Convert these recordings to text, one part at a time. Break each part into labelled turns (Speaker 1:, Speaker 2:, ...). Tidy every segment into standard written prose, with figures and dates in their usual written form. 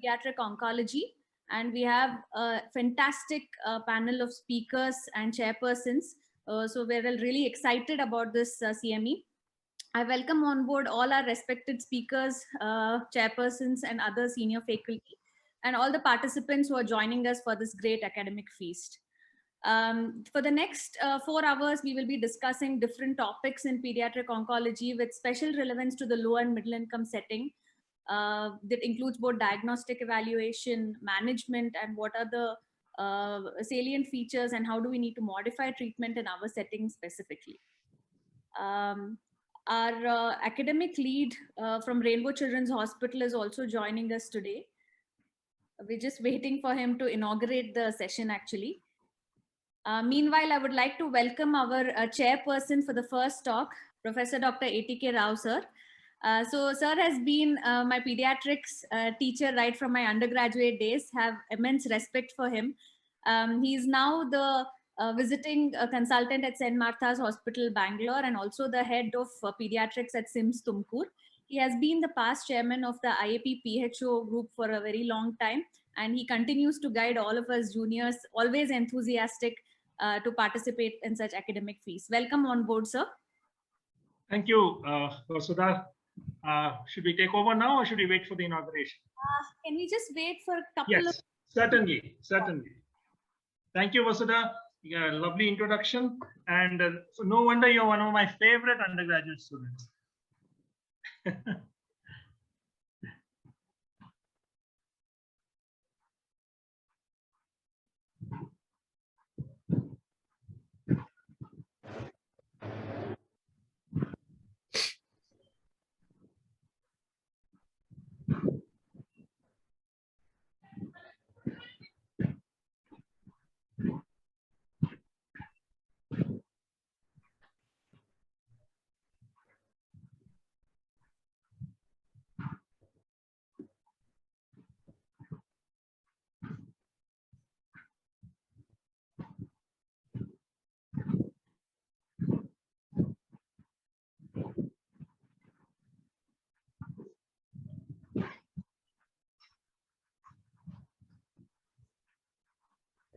Speaker 1: Pediatric Oncology, and we have a fantastic panel of speakers and chairpersons. So we're really excited about this CME. I welcome on board all our respected speakers, chairpersons, and other senior faculty, and all the participants who are joining us for this great academic feast. For the next 4 hours, we will be discussing different topics in pediatric oncology with special relevance to the low and middle income setting. That includes both diagnostic evaluation, management, and what are the salient features and how do we need to modify treatment in our setting specifically. Our academic lead from Rainbow Children's Hospital is also joining us today. We're just waiting for him to inaugurate the session actually. Meanwhile, I would like to welcome our chairperson for the first talk, Professor Dr. Atk Rauscher. So sir has been my pediatrics teacher right from my undergraduate days, have immense respect for him. He's now the visiting consultant at St. Martha's Hospital, Bangalore, and also the head of pediatrics at SIMS Tumkur. He has been the past chairman of the IAP PHO group for a very long time, and he continues to guide all of us juniors, always enthusiastic to participate in such academic feasts. Welcome on board, sir.
Speaker 2: Thank you, Vasudha. Should we take over now or should we wait for the inauguration?
Speaker 1: Can we just wait for a couple
Speaker 2: Yes, certainly. Thank you, Vasudha. Yeah, lovely introduction. And so no wonder you're one of my favorite undergraduate students.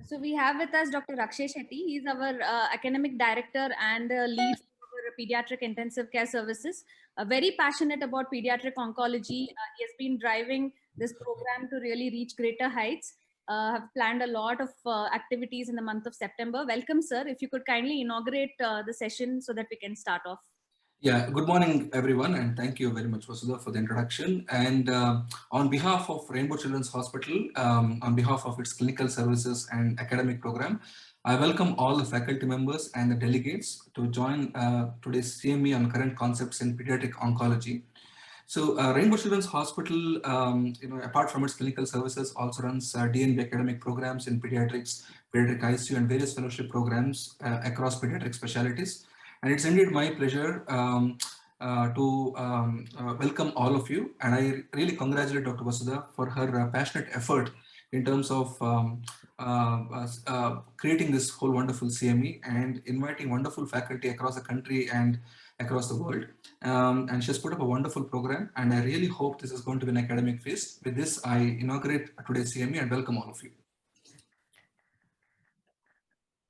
Speaker 1: So we have with us Dr. Rakshay Shetty. He's our academic director and lead for pediatric intensive care services. Very passionate about pediatric oncology. He has been driving this program to really reach greater heights. Have planned a lot of activities in the month of September. Welcome, sir. If you could kindly inaugurate the session so that we can start off.
Speaker 3: Yeah, good morning, everyone, and thank you very much, Vasudha, for the introduction. And on behalf of Rainbow Children's Hospital, on behalf of its clinical services and academic program, I welcome all the faculty members and the delegates to join today's CME on current concepts in pediatric oncology. So Rainbow Children's Hospital, apart from its clinical services, also runs DNB academic programs in pediatrics, pediatric ICU, and various fellowship programs across pediatric specialties. And it's indeed my pleasure to welcome all of you. And I really congratulate Dr. Vasudha for her passionate effort in terms of creating this whole wonderful CME and inviting wonderful faculty across the country and across the world. And she has put up a wonderful program. And I really hope this is going to be an academic feast. With this, I inaugurate today's CME and welcome all of you.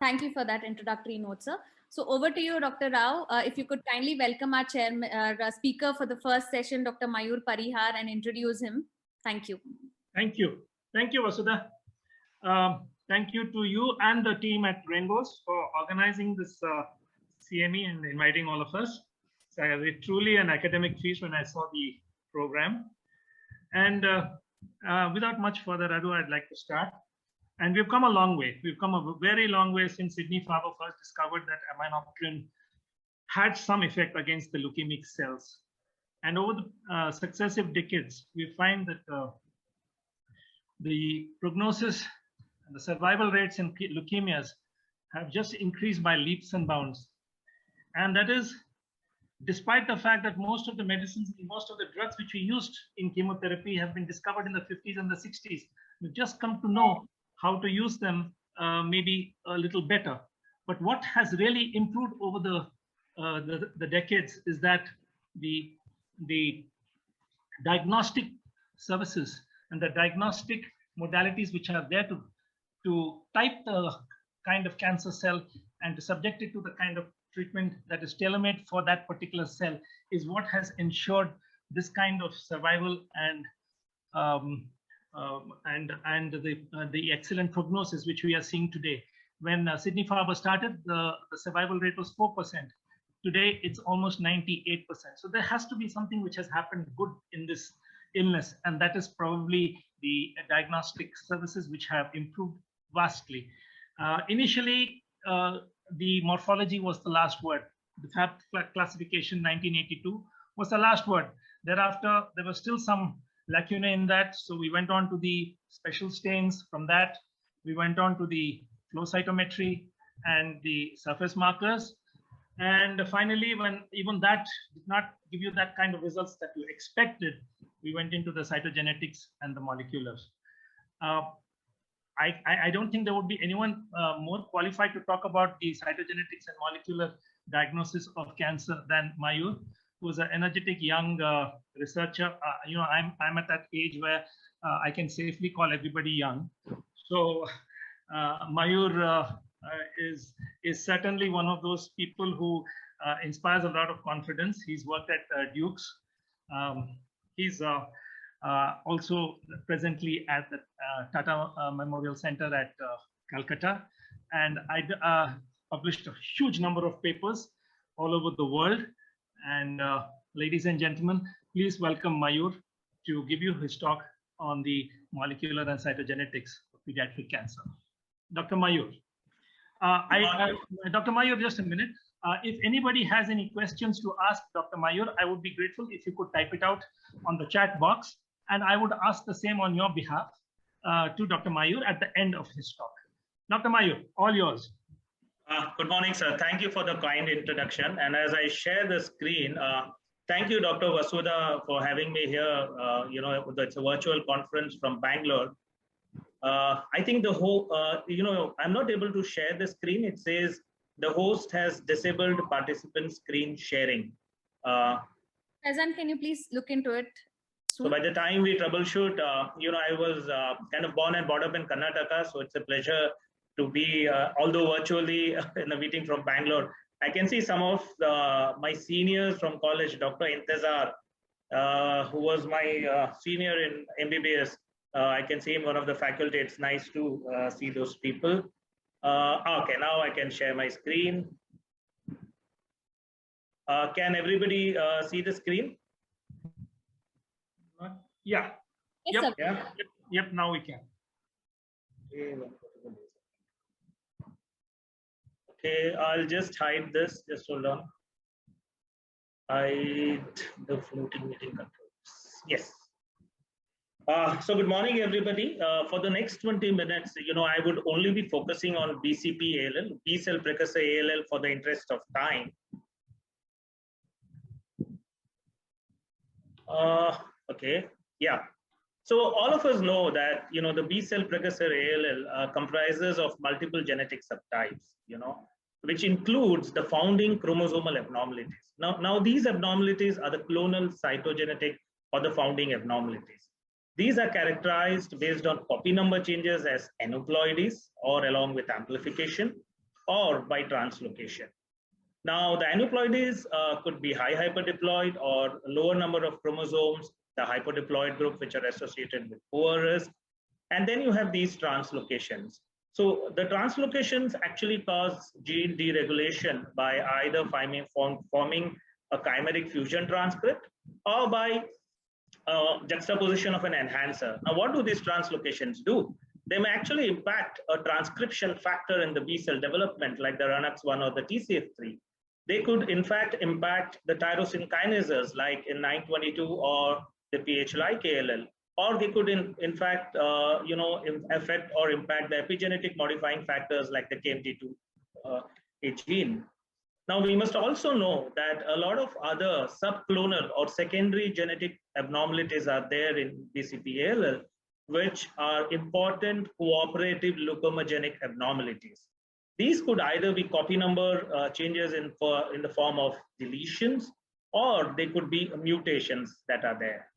Speaker 1: Thank you for that introductory note, sir. So over to you, Dr. Rao. If you could kindly welcome our chairman, speaker for the first session, Dr. Mayur Parihar, and introduce him. Thank you.
Speaker 2: Thank you. Thank you, Vasudha. Thank you to you and the team at Rainbows for organizing this CME and inviting all of us. So it's truly an academic feast when I saw the program. And without much further ado, I'd like to start. And we've come a long way. We've come a very long way since Sidney Farber first discovered that aminopterin had some effect against the leukemic cells. And over the successive decades, we find that the prognosis and the survival rates in leukemias have just increased by leaps and bounds. And that is despite the fact that most of the medicines, most of the drugs which we used in chemotherapy have been discovered in the 50s and the 60s. We've just come to know how to use them maybe a little better. But what has really improved over the decades is that the diagnostic services and the diagnostic modalities which are there to type the kind of cancer cell and to subject it to the kind of treatment that is tailor-made for that particular cell is what has ensured this kind of survival and the excellent prognosis which we are seeing today. When Sidney Farber started, the survival rate was 4%. Today, it's almost 98%. So there has to be something which has happened good in this illness, and that is probably the diagnostic services which have improved vastly. Initially, the morphology was the last word. The Fab classification 1982 was the last word. Thereafter, there was still some lacunae in that. So we went on to the special stains. From that, we went on to the flow cytometry and the surface markers. And finally, when even that did not give you that kind of results that you expected, we went into the cytogenetics and the moleculars. I don't think there would be anyone more qualified to talk about the cytogenetics and molecular diagnosis of cancer than Mayur, who's an energetic young researcher. I'm at that age where I can safely call everybody young. So Mayur is certainly one of those people who inspires a lot of confidence. He's worked at Duke's. He's also presently at the Tata Memorial Center at Calcutta. And I published a huge number of papers all over the world. And ladies and gentlemen, please welcome Mayur to give you his talk on the molecular and cytogenetics of pediatric cancer. Dr. Mayur. Dr. Mayur, just a minute. If anybody has any questions to ask Dr. Mayur, I would be grateful if you could type it out on the chat box, and I would ask the same on your behalf to Dr. Mayur at the end of his talk. Dr. Mayur, all yours.
Speaker 4: Good morning, sir. Thank you for the kind introduction. And as I share the screen, thank you, Dr. Vasudha, for having me here. It's a virtual conference from Bangalore. I think the whole, I'm not able to share the screen. It says the host has disabled participant screen sharing.
Speaker 1: Faizan, can you please look into it?
Speaker 4: So by the time we troubleshoot, I was kind of born and brought up in Karnataka. So it's a pleasure to be, although virtually in the meeting from Bangalore. I can see some of my seniors from college, Dr. Intezar, who was my senior in MBBS. I can see him, one of the faculty. It's nice to see those people. Okay, now I can share my screen. Can everybody see the screen?
Speaker 2: Yeah.
Speaker 1: Yes,
Speaker 2: yep.
Speaker 1: sir.
Speaker 2: Yep. Now we can.
Speaker 4: Okay, I'll just hide this. Just hold on. Hide the floating meeting controls. Yes. So good morning, everybody. For the next 20 minutes, I would only be focusing on BCP ALL, B cell precursor ALL, for the interest of time. Okay, yeah. So all of us know that, the B cell precursor ALL comprises of multiple genetic subtypes, which includes the founding chromosomal abnormalities. Now these abnormalities are the clonal, cytogenetic, or the founding abnormalities. These are characterized based on copy number changes as aneuploidies, or along with amplification, or by translocation. Now, the aneuploidies could be high hyperdiploid or lower number of chromosomes, the hypodiploid group, which are associated with poor risk. And then you have these translocations. So the translocations actually cause gene deregulation by either forming a chimeric fusion transcript or by juxtaposition of an enhancer. Now, what do these translocations do? They may actually impact a transcription factor in the B cell development, like the RUNX1 or the TCF3. They could, in fact, impact the tyrosine kinases, like in 922 or the PH-like ALL, or they could, in fact, affect or impact the epigenetic modifying factors like the KMT2 gene. Now, we must also know that a lot of other subclonal or secondary genetic abnormalities are there in BCP ALL, which are important cooperative leukemogenic abnormalities. These could either be copy number changes in the form of deletions, or they could be mutations that are there.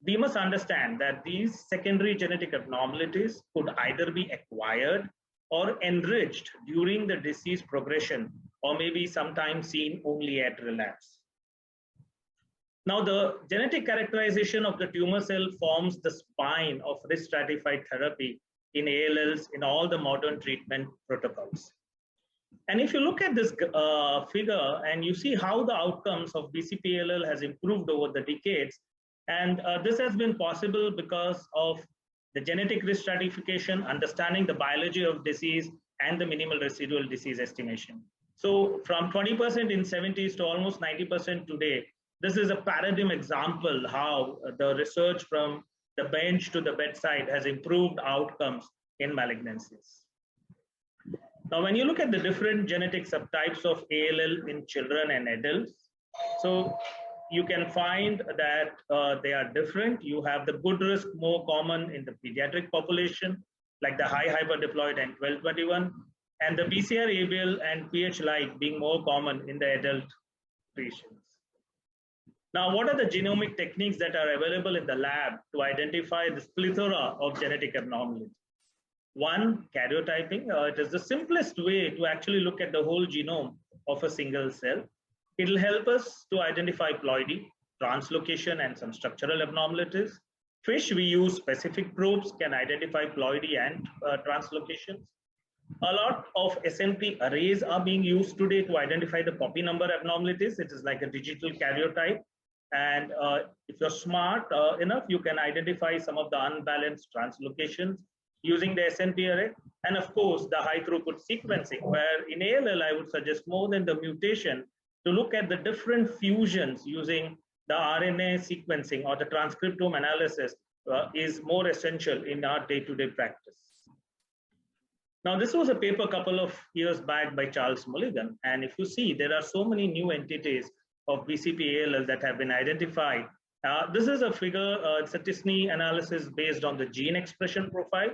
Speaker 4: we must understand that these secondary genetic abnormalities could either be acquired or enriched during the disease progression, or maybe sometimes seen only at relapse. Now, the genetic characterization of the tumor cell forms the spine of risk stratified therapy in ALLs in all the modern treatment protocols. And if you look at this figure and you see how the outcomes of BCP-ALL has improved over the decades, and this has been possible because of the genetic risk stratification, understanding the biology of disease, and the minimal residual disease estimation. So from 20% in 70s to almost 90% today, this is a paradigm example how the research from the bench to the bedside has improved outcomes in malignancies. Now, when you look at the different genetic subtypes of ALL in children and adults, so you can find that they are different. You have the good risk more common in the pediatric population, like the high hyperdiploid and 1221, and the BCR-ABL and PH-like being more common in the adult patients. Now, what are the genomic techniques that are available in the lab to identify this plethora of genetic abnormalities? One, karyotyping. It is the simplest way to actually look at the whole genome of a single cell. It will help us to identify ploidy, translocation, and some structural abnormalities. FISH, we use specific probes, can identify ploidy and translocations. A lot of SNP arrays are being used today to identify the copy number abnormalities. It is like a digital karyotype. And if you're smart enough, you can identify some of the unbalanced translocations using the SNP array. And of course, the high throughput sequencing, where in ALL, I would suggest more than the mutation to look at the different fusions using the RNA sequencing or the transcriptome analysis is more essential in our day-to-day practice. Now, this was a paper a couple of years back by Charles Mulligan. And if you see, there are so many new entities of BCP-ALL that have been identified. This is a figure, it's a t-SNE analysis based on the gene expression profile.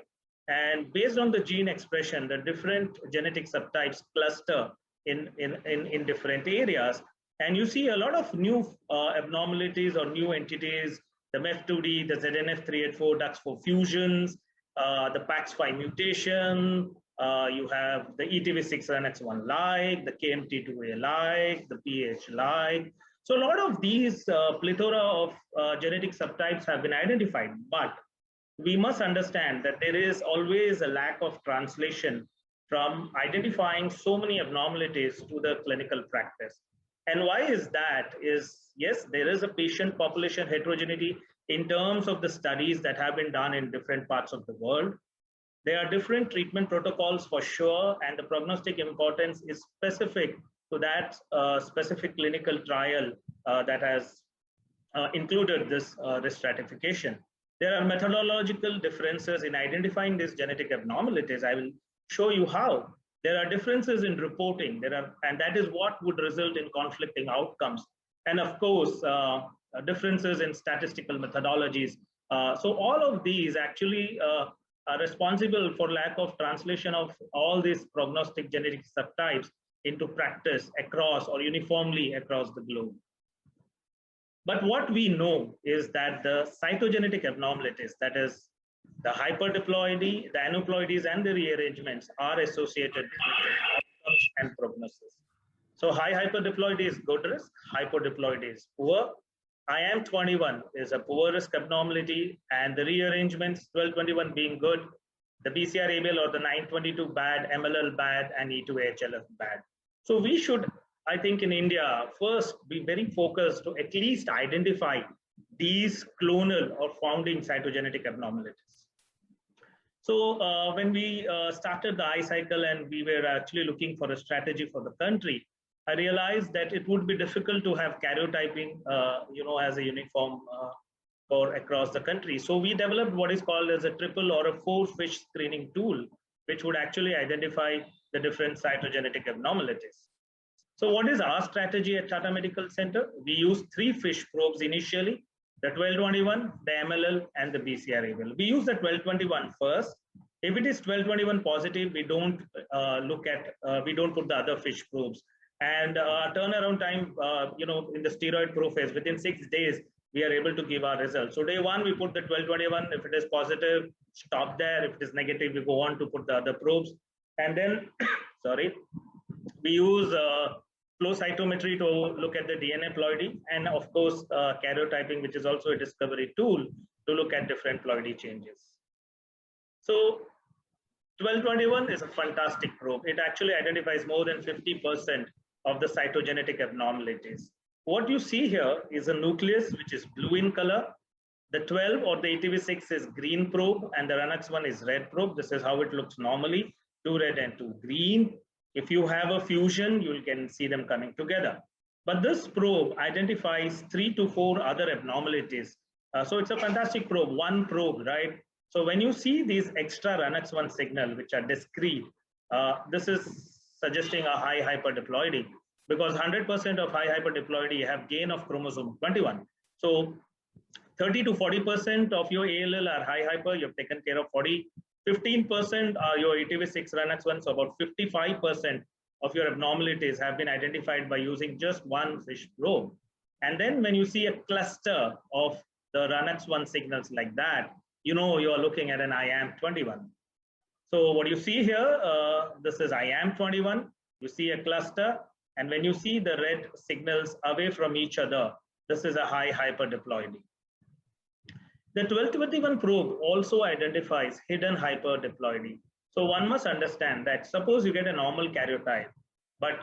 Speaker 4: And based on the gene expression, the different genetic subtypes cluster in different areas. And you see a lot of new abnormalities or new entities, the MEF2D, the ZNF384 DUX4 fusions, the PAX5 mutation, you have the ETV6NX1 like, the KMT2A like, the PH like. So a lot of these plethora of genetic subtypes have been identified, but we must understand that there is always a lack of translation from identifying so many abnormalities to the clinical practice. And why is that? Yes, there is a patient population heterogeneity in terms of the studies that have been done in different parts of the world. There are different treatment protocols for sure, and the prognostic importance is specific to that specific clinical trial that has included this risk stratification. There are methodological differences in identifying these genetic abnormalities. I will show you how. There are differences in reporting, and that is what would result in conflicting outcomes. And of course, differences in statistical methodologies. So all of these actually are responsible for lack of translation of all these prognostic genetic subtypes into practice across or uniformly across the globe. But what we know is that the cytogenetic abnormalities, that is the hyperdiploidy, the aneuploidies, and the rearrangements are associated with outcomes and prognosis. So high hyperdiploidy is good risk, hypodiploidy is poor. IAM21 is a poor risk abnormality, and the rearrangements, 1221 being good, the BCR-ABL or the 922 bad, MLL bad, and E2HLF bad. So we should, I think in India, first be very focused to at least identify these clonal or founding cytogenetic abnormalities. So when we started the iCycle and we were actually looking for a strategy for the country, I realized that it would be difficult to have karyotyping, as a uniform for across the country. So we developed what is called as a triple or a 4-FISH screening tool, which would actually identify the different cytogenetic abnormalities. So what is our strategy at Tata Medical Center? We use 3 FISH probes initially, the 1221, the MLL, and the BCR-ABL. We use the 1221 first. If it is 1221 positive, we don't we don't put the other FISH probes. And turnaround time, in the steroid prophase, within 6 days, we are able to give our results. So day one, we put the 1221. If it is positive, stop there. If it is negative, we go on to put the other probes. And then, sorry, we use flow cytometry to look at the DNA ploidy, and of course, karyotyping, which is also a discovery tool to look at different ploidy changes. So 1221 is a fantastic probe. It actually identifies more than 50% of the cytogenetic abnormalities. What you see here is a nucleus, which is blue in color. The 12 or the ATV6 is green probe, and the RUNX1 is red probe. This is how it looks normally, 2 red and 2 green. If you have a fusion, you can see them coming together. But this probe identifies 3 to 4 other abnormalities. So it's a fantastic probe, one probe, right? So when you see these extra RUNX1 signal, which are discrete, this is suggesting a high hyperdiploidy, because 100% of high hyperdiploidy have gain of chromosome 21. So 30 to 40% of your ALL are high hyper, you've taken care of 40. 15% are your ATV6 RUNX1, so about 55% of your abnormalities have been identified by using just one FISH probe. And then when you see a cluster of the RUNX1 signals like that, you know you are looking at an IAM21. So what you see here, this is IAM21. You see a cluster, and when you see the red signals away from each other, this is a high hyperdiploidy. The 1221 probe also identifies hidden hyperdiploidy. So one must understand that suppose you get a normal karyotype, but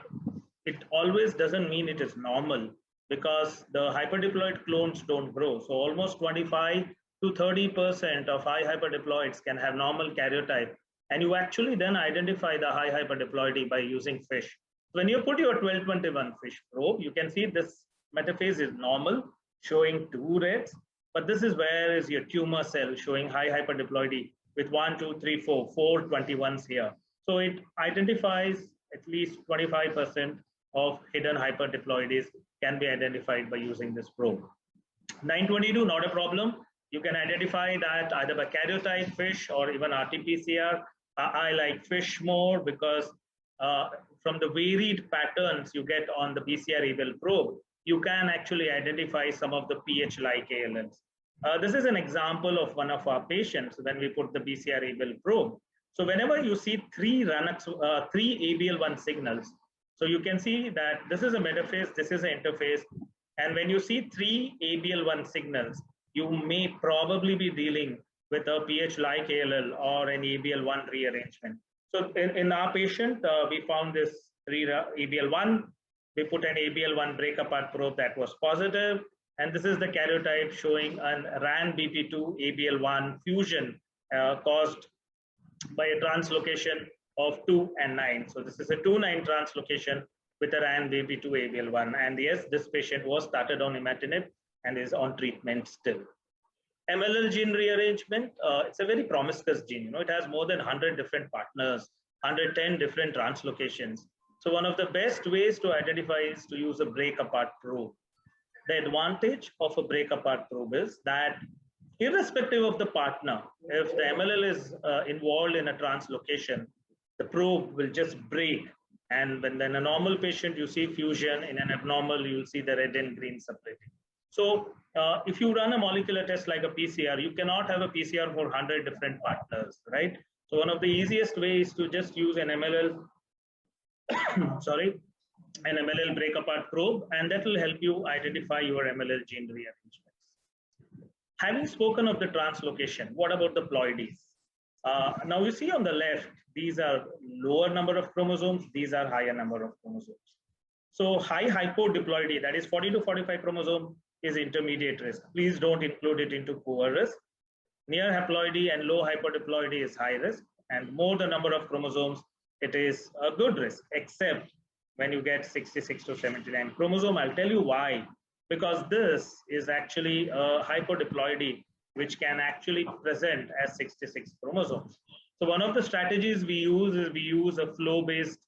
Speaker 4: it always doesn't mean it is normal, because the hyperdiploid clones don't grow. So almost 25 to 30% of high hyperdiploids can have normal karyotype. And you actually then identify the high hyperdiploidy by using FISH. When you put your 1221 FISH probe, you can see this metaphase is normal, showing 2 reds. But this is where is your tumor cell showing high hyperdiploidy with 1, 2, 3, 4 21s here. So it identifies at least 25% of hidden hyperdiploidies can be identified by using this probe. 922, not a problem. You can identify that either by karyotype, FISH, or even RT-PCR. I like FISH more because from the varied patterns you get on the BCR-ABL probe, you can actually identify some of the pH-like ALLs. This is an example of one of our patients when we put the BCR-ABL probe. So whenever you see 3 ABL1 signals, so you can see that this is a metaphase, this is an interface, and when you see 3 ABL1 signals, you may probably be dealing with a pH-like ALL or an ABL1 rearrangement. So in our patient, we found this 3 ABL1. We put an ABL1 break apart probe that was positive, and this is the karyotype showing an RAN-BP2 ABL1 fusion caused by a translocation of 2 and 9. So this is a 2-9 translocation with a RAN-BP2 ABL1. And yes, this patient was started on imatinib and is on treatment still. MLL gene rearrangement, it's a very promiscuous gene. You know, it has more than 100 different partners, 110 different translocations. So one of the best ways to identify is to use a break apart probe. The advantage of a break apart probe is that irrespective of the partner, if the MLL is involved in a translocation, the probe will just break. And when in a normal patient, you see fusion. In an abnormal, you'll see the red and green separating. So if you run a molecular test like a PCR, you cannot have a PCR for 100 different partners, right? So one of the easiest ways is to just use an MLL, sorry, an MLL break apart probe, and that will help you identify your MLL gene rearrangements. Having spoken of the translocation, what about the ploidies? Now you see on the left, these are lower number of chromosomes, these are higher number of chromosomes. So high hypodiploidy, that is 40 to 45 chromosome, is intermediate risk. Please don't include it into poor risk. Near haploidy and low hypodiploidy is high risk, and more the number of chromosomes, it is a good risk, except when you get 66 to 79 chromosome. I'll tell you why. Because this is actually a hypodiploidy, which can actually present as 66 chromosomes. So one of the strategies we use is we use a flow-based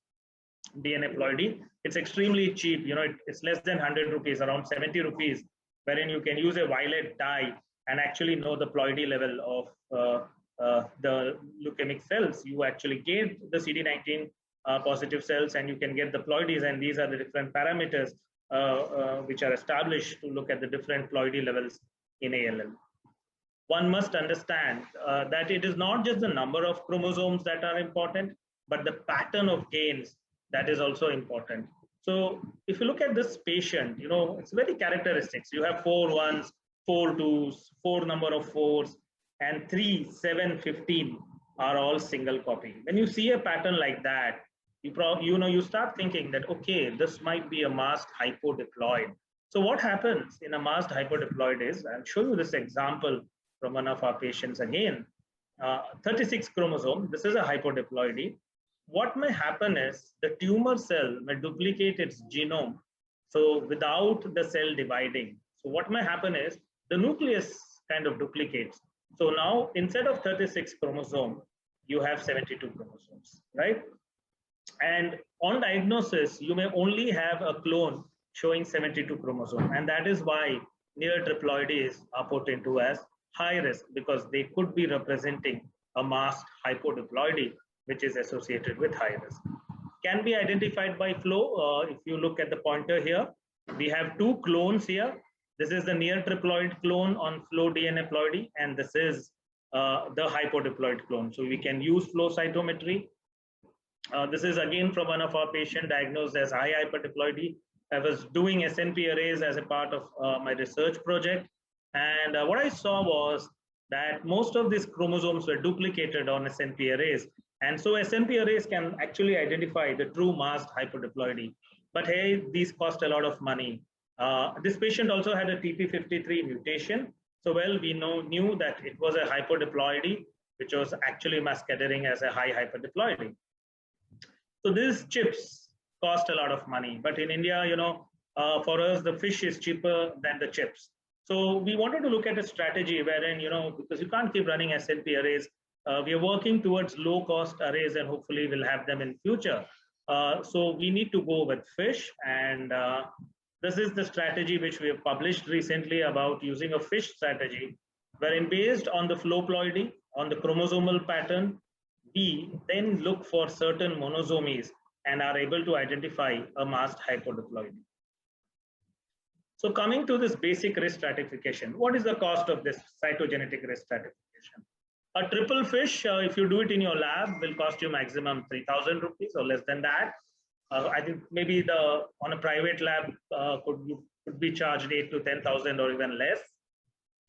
Speaker 4: DNA ploidy. It's extremely cheap. You know, it's less than 100 rupees, around 70 rupees, wherein you can use a violet dye and actually know the ploidy level of the leukemic cells. You actually get the CD19 positive cells, and you can get the ploidies, and these are the different parameters which are established to look at the different ploidy levels in ALL. One must understand that it is not just the number of chromosomes that are important, but the pattern of gains that is also important. So if you look at this patient, it's very characteristics. You have 4 1s, 4 2s, 4 number of 4s, and 3, 7, 15 are all single copy. When you see a pattern like that, you start thinking that, okay, this might be a masked hypodiploid. So what happens in a masked hypodiploid is, I'll show you this example from one of our patients again. 36 chromosome, this is a hypodiploidy. What may happen is the tumor cell may duplicate its genome, so without the cell dividing. So what may happen is the nucleus kind of duplicates. So now instead of 36 chromosome, you have 72 chromosomes, right? And on diagnosis, you may only have a clone showing 72 chromosome, and that is why near triploidies are put into as high risk, because they could be representing a masked hypodiploidy, which is associated with high risk. Can be identified by flow. If you look at the pointer here, we have 2 clones here. This is the near triploid clone on flow DNA ploidy, and this is the hypodiploid clone. So we can use flow cytometry. This is again from one of our patients diagnosed as high hyperdiploidy. I was doing SNP arrays as a part of my research project. And what I saw was that most of these chromosomes were duplicated on SNP arrays. And so SNP arrays can actually identify the true masked hyperdiploidy. But hey, these cost a lot of money. This patient also had a TP53 mutation. So well, we knew that it was a hypodiploidy, which was actually masquerading as a high hyperdiploidy. So these chips cost a lot of money, but in India, for us, the fish is cheaper than the chips. So we wanted to look at a strategy wherein, because you can't keep running SNP arrays, we are working towards low cost arrays, and hopefully we'll have them in future. So we need to go with fish, and this is the strategy which we have published recently about using a fish strategy, wherein based on the flow ploidy, on the chromosomal pattern, we then look for certain monosomies and are able to identify a masked hypodiploidy. So coming to this basic risk stratification, what is the cost of this cytogenetic risk stratification? A triple fish, if you do it in your lab, will cost you maximum 3,000 rupees or less than that. I think maybe on a private lab could be charged 8 to 10,000 or even less.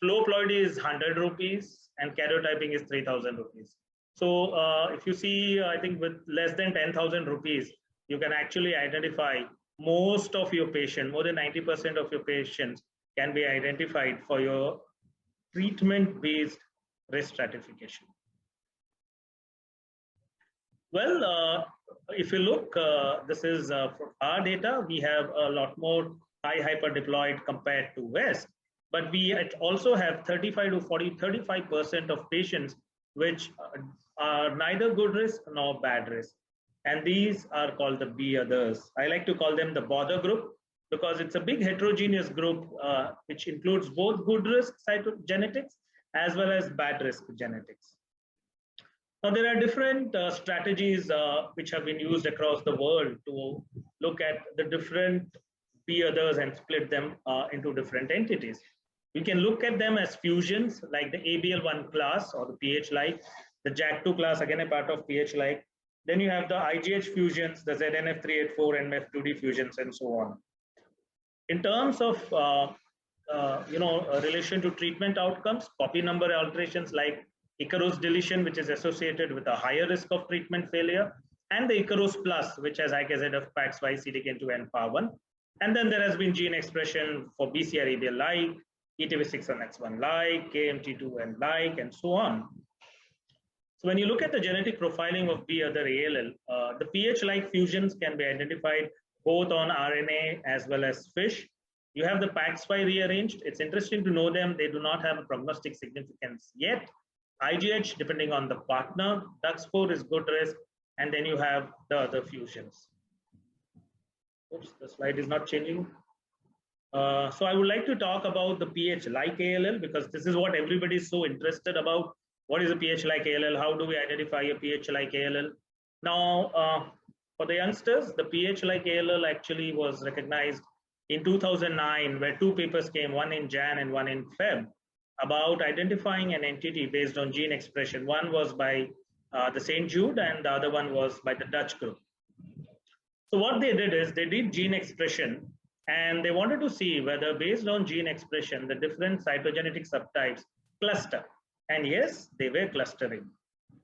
Speaker 4: Flow ploidy is 100 rupees and karyotyping is 3,000 rupees. So if you see, I think with less than 10,000 rupees, you can actually identify most of your patients, more than 90% of your patients can be identified for your treatment-based risk stratification. Well, if you look, this is from our data, we have a lot more high hyperdiploid compared to West, but we also have 35% of patients which are neither good risk nor bad risk. And these are called the B others. I like to call them the bother group because it's a big heterogeneous group which includes both good risk cytogenetics as well as bad risk genetics. Now, there are different strategies which have been used across the world to look at the different B others and split them into different entities. We can look at them as fusions like the ABL1 class or the PH-like, the JAK2 class, again a part of PH-like. Then you have the IGH fusions, the ZNF384 and MEF2D fusions, and so on. In terms of relation to treatment outcomes, copy number alterations like Icarus deletion, which is associated with a higher risk of treatment failure, and the Icarus plus, which has IKZ of PAX5, CDK2, and PAR1. And then there has been gene expression for BCR-ABL-like, ETV6-1X1-like, KMT2 and like, and so on. So when you look at the genetic profiling of B other ALL, the PH-like fusions can be identified both on RNA as well as FISH. You have the PAX5 rearranged. It's interesting to know them. They do not have a prognostic significance yet. IGH, depending on the partner, DUX4 is good risk, and then you have the other fusions. Oops, the slide is not changing. So I would like to talk about the PH-like ALL because this is what everybody is so interested about. What is a PH-like ALL? How do we identify a PH-like ALL? Now, for the youngsters, the PH-like ALL actually was recognized in 2009, where two papers came, one in Jan and one in Feb, about identifying an entity based on gene expression. One was by the St. Jude and the other one was by the Dutch group. So what they did is they did gene expression, and they wanted to see whether based on gene expression, the different cytogenetic subtypes cluster. And yes, they were clustering.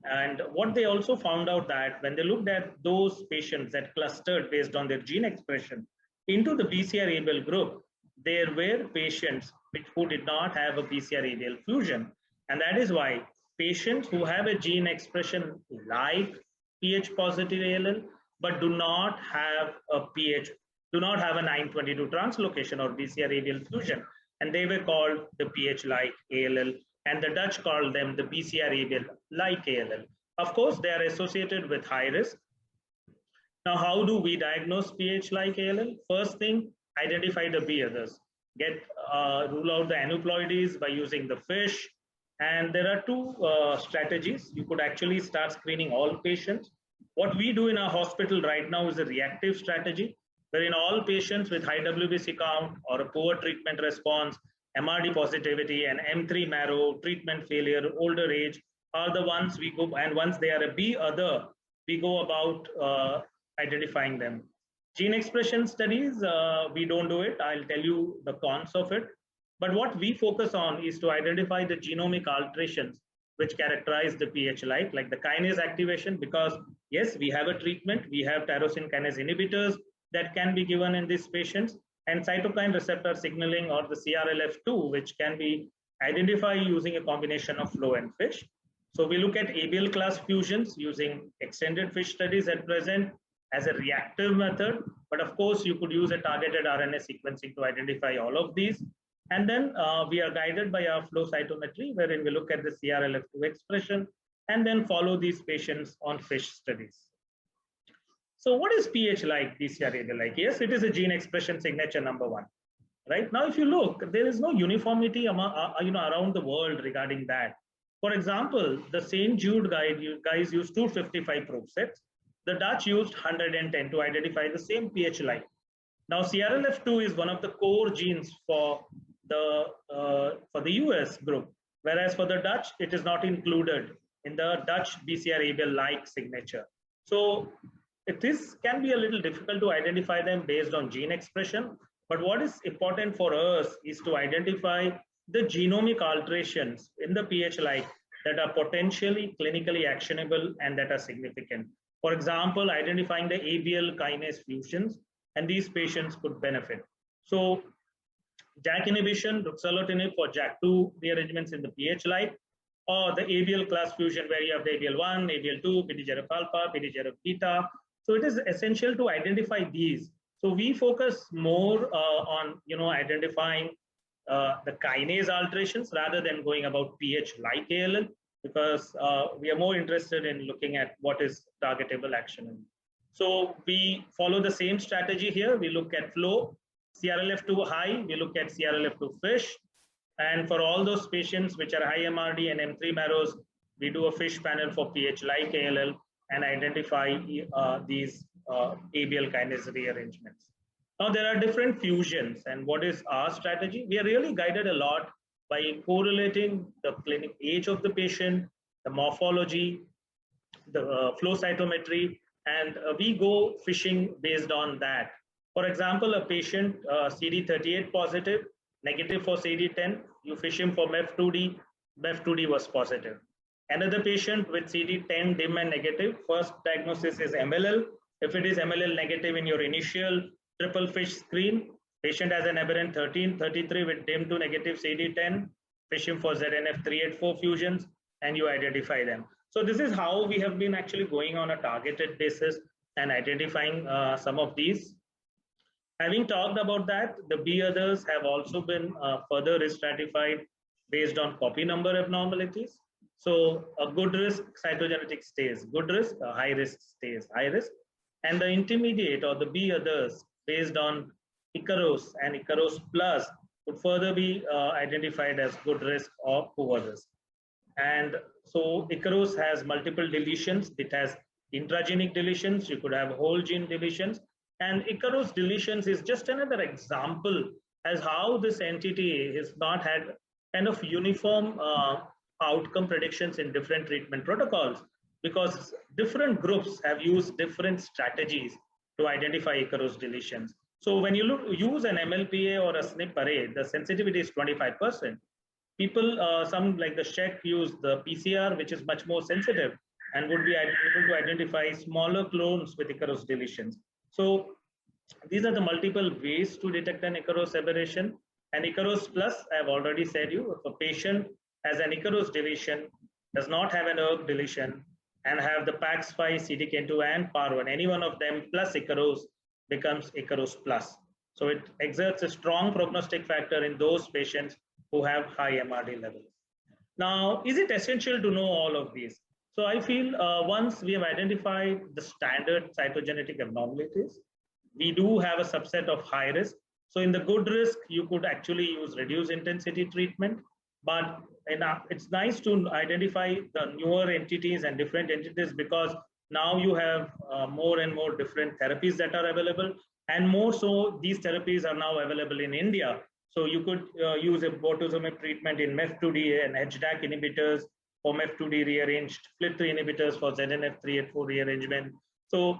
Speaker 4: And what they also found out that when they looked at those patients that clustered based on their gene expression into the BCR-ABL group, there were patients who did not have a BCR-ABL fusion. And that is why patients who have a gene expression like Ph positive ALL, but do not have a do not have a 922 translocation or BCR-ABL fusion, and they were called the Ph-like ALL, and the Dutch called them the BCR-ABL-like ALL. Of course, they are associated with high risk. Now, how do we diagnose Ph-like ALL? First thing, identify the B others. Rule out the aneuploidies by using the FISH. And there are two strategies. You could actually start screening all patients. What we do in our hospital right now is a reactive strategy, wherein all patients with high WBC count or a poor treatment response, MRD positivity, and M3 marrow, treatment failure, older age are the ones we go, and once they are a B other, we go about identifying them. Gene expression studies, we don't do it. I'll tell you the cons of it. But what we focus on is to identify the genomic alterations which characterize the Ph-like the kinase activation, because yes, we have a treatment, we have tyrosine kinase inhibitors that can be given in these patients, and cytokine receptor signaling or the CRLF2, which can be identified using a combination of flow and FISH. So we look at ABL class fusions using extended FISH studies at present as a reactive method, but of course you could use a targeted RNA sequencing to identify all of these. And then we are guided by our flow cytometry, wherein we look at the CRLF2 expression and then follow these patients on FISH studies. So what is Ph-like BCR-ABL-like? Yes, it is a gene expression signature number one. Right now, if you look, there is no uniformity around the world regarding that. For example, the St. Jude guys used 255 probe sets. The Dutch used 110 to identify the same Ph-like. Now, CRLF2 is one of the core genes for the US group, whereas for the Dutch, it is not included in the Dutch BCR-ABL-like signature. So can be a little difficult to identify them based on gene expression. But what is important for us is to identify the genomic alterations in the Ph-like that are potentially clinically actionable and that are significant. For example, identifying the ABL kinase fusions, and these patients could benefit. So JAK inhibition, ruxolitinib for JAK2 rearrangements in the Ph-like, or the ABL class fusion where you have the ABL1, ABL2, PDGRF alpha, PDGRF beta. So it is essential to identify these. So we focus more on identifying the kinase alterations rather than going about Ph-like ALL, because we are more interested in looking at what is targetable action. So we follow the same strategy here. We look at flow, CRLF2 high, we look at CRLF2 FISH. And for all those patients which are high MRD and M3 marrows, we do a FISH panel for Ph-like ALL and identify these ABL kinase rearrangements. Now there are different fusions, and what is our strategy? We are really guided a lot by correlating the clinic age of the patient, the morphology, the flow cytometry, and we go fishing based on that. For example, a patient CD38 positive, negative for CD10, you fish him for MEF2D, MEF2D was positive. Another patient with CD10 dim and negative, first diagnosis is MLL. If it is MLL negative in your initial triple fish screen, patient has an aberrant 1333 with dim to negative CD10, fish him for ZNF384 fusions, and you identify them. So this is how we have been actually going on a targeted basis and identifying some of these. Having talked about that, the B others have also been further stratified based on copy number abnormalities. So a good risk cytogenetic stays good risk, a high risk stays high risk, and the intermediate or the B others based on Icaros and Icaros plus would further be identified as good risk or poor risk. And so Icaros has multiple deletions. It has intragenic deletions. You could have whole gene deletions. And Icarus deletions is just another example as how this entity has not had kind of uniform outcome predictions in different treatment protocols, because different groups have used different strategies to identify Icarus deletions. So when you use an MLPA or a SNP array, the sensitivity is 25%. People, some like the Sheck use the PCR, which is much more sensitive and would be able to identify smaller clones with Icarus deletions. So these are the multiple ways to detect an Icarus aberration. And Icarus plus, I have already said you, if a patient has an Icarus deletion, does not have an ERK deletion, and have the PAX5, CDK2, and PAR1, any one of them plus Icarus becomes Icarus plus. So it exerts a strong prognostic factor in those patients who have high MRD levels. Now, is it essential to know all of these? So I feel once we have identified the standard cytogenetic abnormalities, we do have a subset of high risk. So in the good risk, you could actually use reduced intensity treatment, but it's nice to identify the newer entities and different entities, because now you have more and more different therapies that are available, and more so these therapies are now available in India. So you could use a bortezomib treatment in MEF2D and HDAC inhibitors for MEF2D rearranged, FLT3 inhibitors for ZNF384 rearrangement. So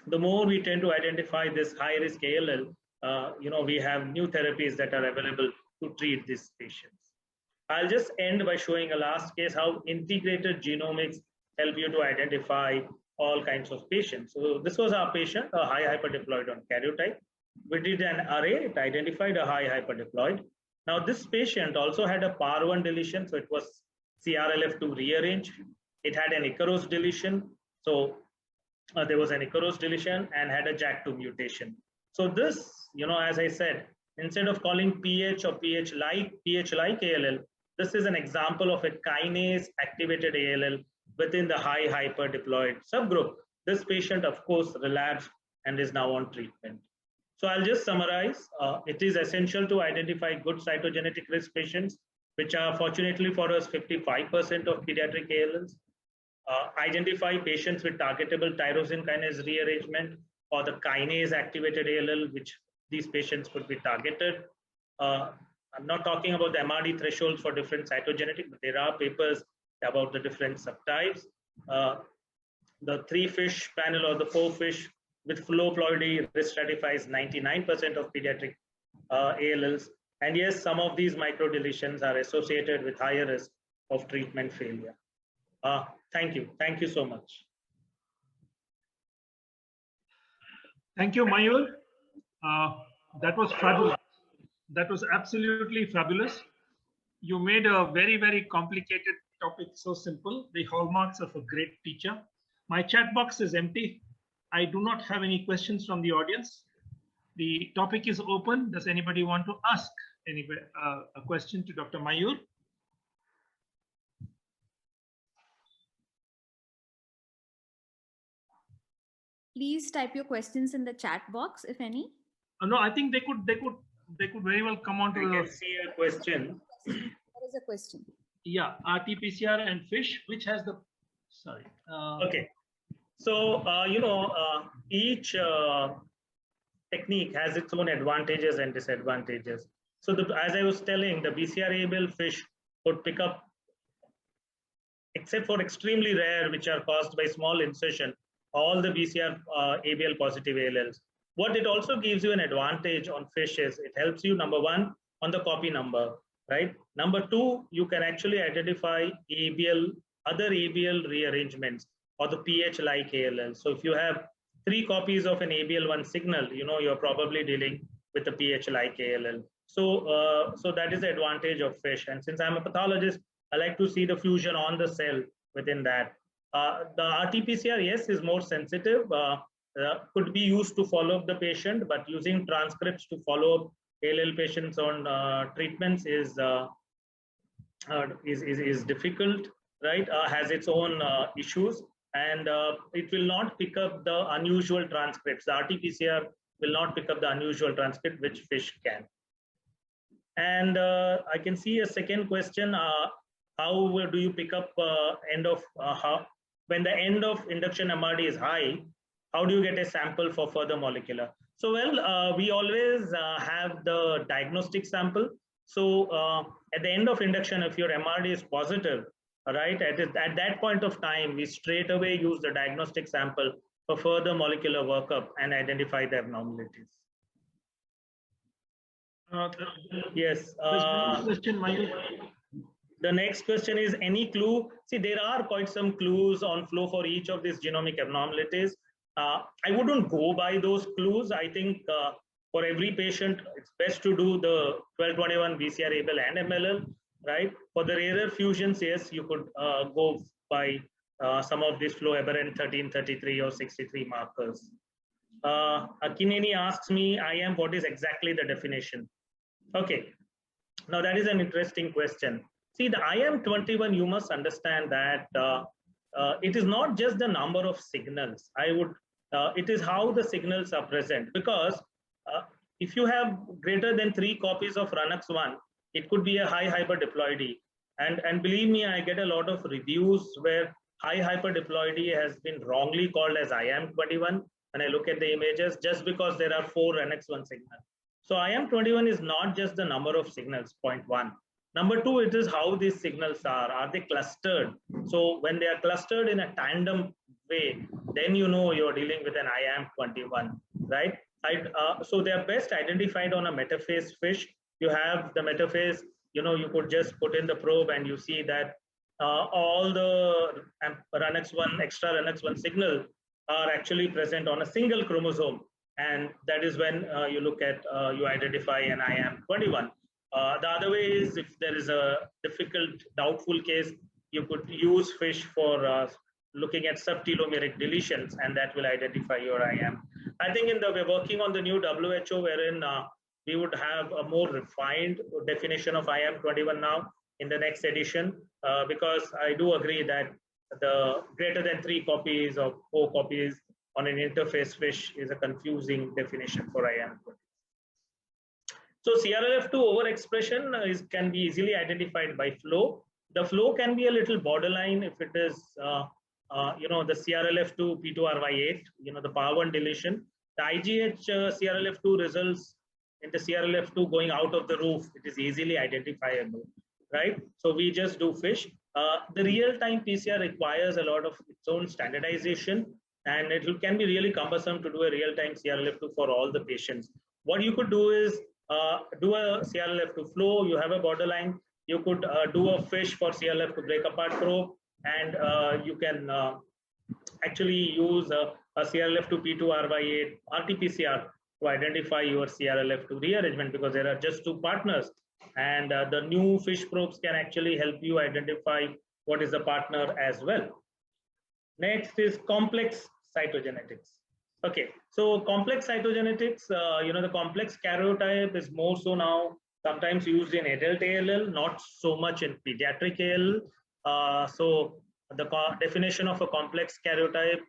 Speaker 4: the more we tend to identify this high risk ALL, we have new therapies that are available to treat these patients. I'll just end by showing a last case how integrated genomics help you to identify all kinds of patients. So this was our patient, a high hyperdiploid on karyotype. We did an array, it identified a high hyperdiploid. Now this patient also had a PAR1 deletion, so it was CRLF2 rearranged. It had an Icarus deletion, so there was an Icarus deletion, and had a JAK2 mutation. So this, as I said, instead of calling PH or PH-like ALL, this is an example of a kinase activated ALL within the high hyperdiploid subgroup. This patient, of course, relapsed and is now on treatment. So I'll just summarize. It is essential to identify good cytogenetic risk patients, which are fortunately for us 55% of pediatric ALLs. Identify patients with targetable tyrosine kinase rearrangement or the kinase activated ALL, which these patients could be targeted. I'm not talking about the MRD thresholds for different cytogenetic, but there are papers about the different subtypes. The 3-fish panel or the 4-fish with flow ploidy risk stratifies 99% of pediatric ALLs. And yes, some of these microdeletions are associated with higher risk of treatment failure. Thank you. Thank you so much.
Speaker 2: Thank you, Mayur. That was fabulous. That was absolutely fabulous. You made a very, very complicated topic so simple. The hallmarks of a great teacher. My chat box is empty. I do not have any questions from the audience. The topic is open. Does anybody want to ask a question to Dr. Mayur?
Speaker 1: Please type your questions in the chat box, if any.
Speaker 2: No, I think they could very well come on to.
Speaker 4: I can see a question.
Speaker 1: There is a question.
Speaker 2: Yeah, RT-PCR and FISH, which has the, sorry.
Speaker 4: Okay. So, each technique has its own advantages and disadvantages. So as I was telling, the BCR-ABL FISH would pick up, except for extremely rare, which are caused by small incision, all the BCR-ABL positive ALLs. What it also gives you an advantage on FISH is it helps you, number one, on the copy number, right? Number two, you can actually identify other ABL rearrangements or the PH-like ALL. So if you have 3 copies of an ABL1 signal, you're probably dealing with the PH-like ALL. So, so that is the advantage of FISH. And since I'm a pathologist, I like to see the fusion on the cell within that. The RT-PCR, yes, is more sensitive. Could be used to follow up the patient, but using transcripts to follow up ALL patients on treatments is difficult, right? Has its own issues, and it will not pick up the unusual transcripts. The RT-PCR will not pick up the unusual transcript, which FISH can. And I can see a second question. How do you pick up when the end of induction MRD is high? how do you get a sample for further molecular? So, well, we always have the diagnostic sample. So at the end of induction, if your MRD is positive, right, at that point of time, we straight away use the diagnostic sample for further molecular workup and identify the abnormalities. Yes.
Speaker 2: Question, Mayur.
Speaker 4: The next question is, any clue? See, there are quite some clues on flow for each of these genomic abnormalities. I wouldn't go by those clues. I think for every patient, it's best to do the 1221 BCR-ABL and MLL, right? For the rarer fusions, yes, you could go by some of these flow aberrant 1333 or 63 markers. Akineni asks me, IM, what is exactly the definition? Okay, now that is an interesting question. See, the IM21, you must understand that it is not just the number of signals. It is how the signals are present, because if you have greater than 3 copies of RUNX1, it could be a high hyperdiploidy. And believe me, I get a lot of reviews where high hyperdiploidy has been wrongly called as IM21 when I look at the images, just because there are 4 RUNX1 signals. So IM21 is not just the number of signals, point 1. Number 2, it is how these signals are. Are they clustered? So when they are clustered in a tandem way, then you know you're dealing with an IM21, right? So they are best identified on a metaphase fish. You have the metaphase, you could just put in the probe and you see that all the RUNX1, extra RUNX1 signal are actually present on a single chromosome. And that is when you look at, you identify an IM21. The other way is, if there is a difficult, doubtful case, you could use fish for looking at subtelomeric deletions, and that will identify your IM. I think we're working on the new WHO, wherein we would have a more refined definition of IM21 now in the next edition, because I do agree that the greater than 3 copies or 4 copies on an interface fish is a confusing definition for IM21. So CRLF2 overexpression can be easily identified by flow. The flow can be a little borderline if it is, the CRLF2 P2RY8, the PAR1 deletion. The IGH CRLF2 results in the CRLF2 going out of the roof. It is easily identifiable, right? So we just do fish. The real-time PCR requires a lot of its own standardization, and it can be really cumbersome to do a real-time CRLF2 for all the patients. What you could do is do a CRLF2 flow. You have a borderline. You could do a fish for CRLF2 break apart probe, and you can actually use a CRLF2 P2RY8 RT-PCR to identify your CRLF2 rearrangement, because there are just 2 partners, and the new fish probes can actually help you identify what is the partner as well. Next is complex cytogenetics. Okay, so complex cytogenetics, the complex karyotype is more so now sometimes used in adult ALL, not so much in pediatric ALL. So the definition of a complex karyotype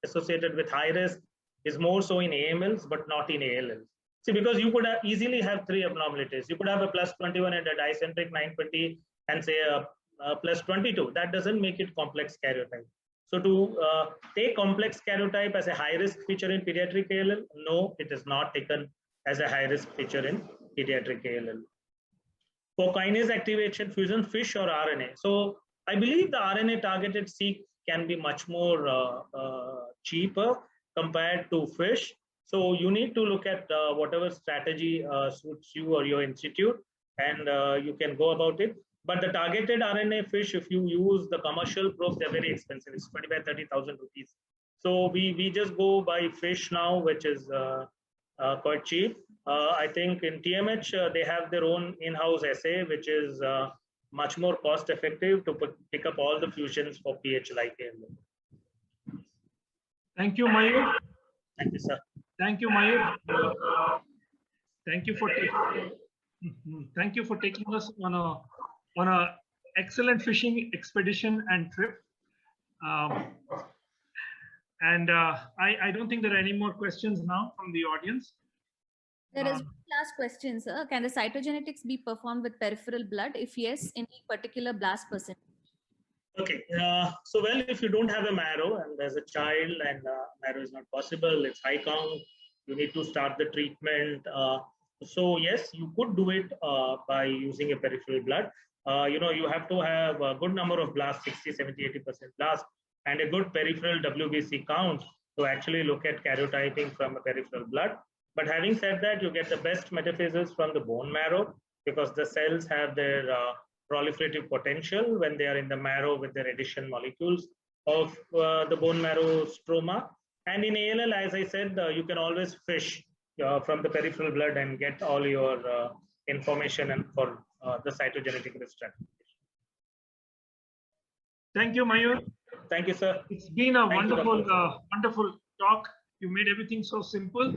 Speaker 4: associated with high risk is more so in AMLs, but not in ALL. See, because you could easily have 3 abnormalities. You could have a +21 and a dicentric 920 and say a +22. That doesn't make it complex karyotype. So to take complex karyotype as a high-risk feature in pediatric ALL, no, it is not taken as a high-risk feature in pediatric ALL. For kinase activation fusion, fish or RNA. So I believe the RNA-targeted seq can be much more cheaper compared to fish. So you need to look at whatever strategy suits you or your institute, and you can go about it. But the targeted RNA fish, if you use the commercial probes, they're very expensive. It's 25,000 to 30,000 rupees. So we just go by fish now, which is quite cheap. I think in TMH, they have their own in-house assay, which is much more cost-effective to pick up all the fusions for pH like ALL.
Speaker 2: Thank you, Mayur.
Speaker 4: Thank you, sir.
Speaker 2: Thank you, Mayur. Thank you for taking us on a excellent fishing expedition and trip. I don't think there are any more questions now from the audience.
Speaker 1: There is one last question, sir. Can the cytogenetics be performed with peripheral blood? If yes, any particular blast percentage?
Speaker 4: Okay, so well, if you don't have a marrow and there's a child and marrow is not possible, it's high count, you need to start the treatment. So yes, you could do it by using a peripheral blood. You have to have a good number of blasts, 60, 70, 80% blasts, and a good peripheral WBC count to actually look at karyotyping from a peripheral blood. But having said that, you get the best metaphysics from the bone marrow because the cells have their proliferative potential when they are in the marrow with their addition molecules of the bone marrow stroma. And in ALL, as I said, you can always fish from the peripheral blood and get all your information and for the cytogenetic risk stratification.
Speaker 2: Thank you, Mayur.
Speaker 4: Thank you, sir.
Speaker 2: It's been a wonderful talk. You made everything so simple.